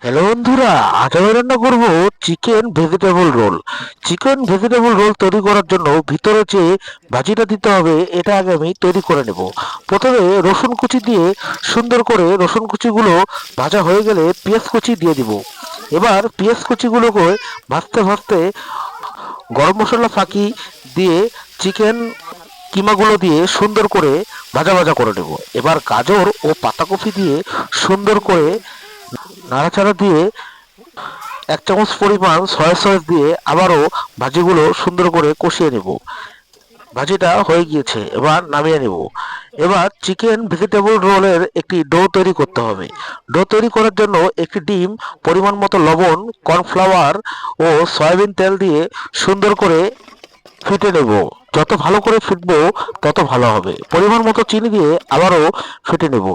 Hello বন্ধুরা, আজ আমি রান্না করব chicken vegetable roll. Chicken vegetable roll তৈরি করার জন্য ভিতরে যে ভাজিটা দিতে হবে এটা আগে আমি তৈরি করে নেব। প্রথমে রসুন কুচি দিয়ে সুন্দর করে রসুন কুচিগুলো ভাজা হয়ে গেলে পেঁয়াজ কুচি দিয়ে দিব। এবার পেঁয়াজ কুচিগুলোকে ভাজতে ভাজতে গরম মশলা ফাঁকি দিয়ে চিকেন কিমাগুলো দিয়ে সুন্দর করে ভাজা ভাজা করে নেব। এবার গাজর ও পাতাকপি দিয়ে সুন্দর করে নাড়াচাড়া দিয়ে 1 চামচ পরিমাণ সয়া সস দিয়ে আবারও ভাজিগুলো সুন্দর করে কষিয়ে নেব। ভাজিটা হয়ে গিয়েছে, এবার নামিয়ে নেব। এবার চিকেন ভেজিটেবল রোলের একটি ডো তৈরি করতে হবে। ডো তৈরি করার জন্য একটি ডিম, পরিমাণ মতো লবণ, কর্নফ্লাওয়ার ও সয়াবিন তেল দিয়ে সুন্দর করে ফেটে নেব। যত ভালো করে ফেটবো তত ভালো হবে। পরিমাণ মতো চিনি দিয়ে আবারও ফেটে নেব।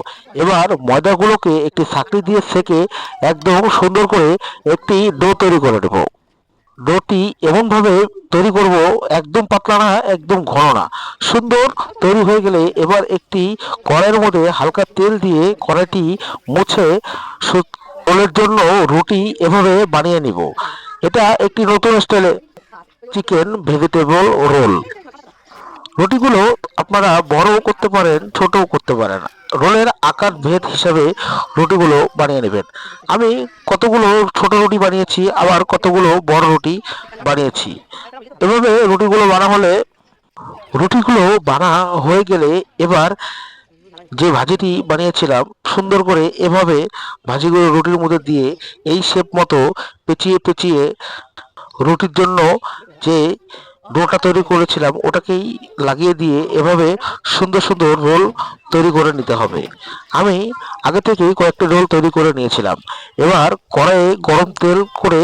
এবার ময়দাগুলোকে একটি ছাঁকনি দিয়ে সেঁকে একদম সুন্দর করে একটি ডো তৈরি করে নেব। ডোটি এমনভাবে তৈরি করব, একদম পাতলা না, একদম ঘন না, সুন্দর তৈরি হয়ে গেলে এবার একটি কড়াইয়ের মধ্যে হালকা তেল দিয়ে কড়াইটি মুছে রোলের জন্য রুটি এভাবে বানিয়ে নিব। এটা একটি নতুন স্টাইলে চিকেন ভেজিটেবল রোল। রুটিগুলো আপনারা বড়ও করতে পারেন, ছোটও করতে পারেন। রোলের আকার ভেদ হিসাবে রুটিগুলো বানিয়ে নেবেন। আমি কতগুলো ছোট রুটি বানিয়েছি, আবার কতগুলো বড় রুটি বানিয়েছি। এভাবে রুটিগুলো রুটিগুলো বানা হয়ে গেলে এবার যে ভাজিটি বানিয়েছিলাম সুন্দর করে এভাবে ভাজিগুলো রুটির মধ্যে দিয়ে এই শেপ মতো পেঁচিয়ে পেঁচিয়ে রুটির জন্য যে ডোটা তৈরি করেছিলাম ওটাকেই লাগিয়ে দিয়ে এভাবে সুন্দর সুন্দর রোল তৈরি করে নিতে হবে। আমি আগে থেকেই কয়েকটা রোল তৈরি করে নিয়েছিলাম। এবার কড়াইয়ে গরম তেল করে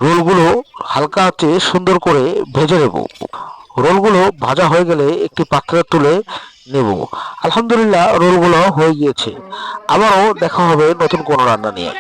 রোলগুলো হালকা আঁচে সুন্দর করে ভেজে নেব। রোলগুলো ভাজা হয়ে গেলে একটি পাত্রে তুলে নেব। আলহামদুলিল্লাহ, রোলগুলো হয়ে গিয়েছে। আবারও দেখা হবে নতুন কোনো রান্না নিয়ে।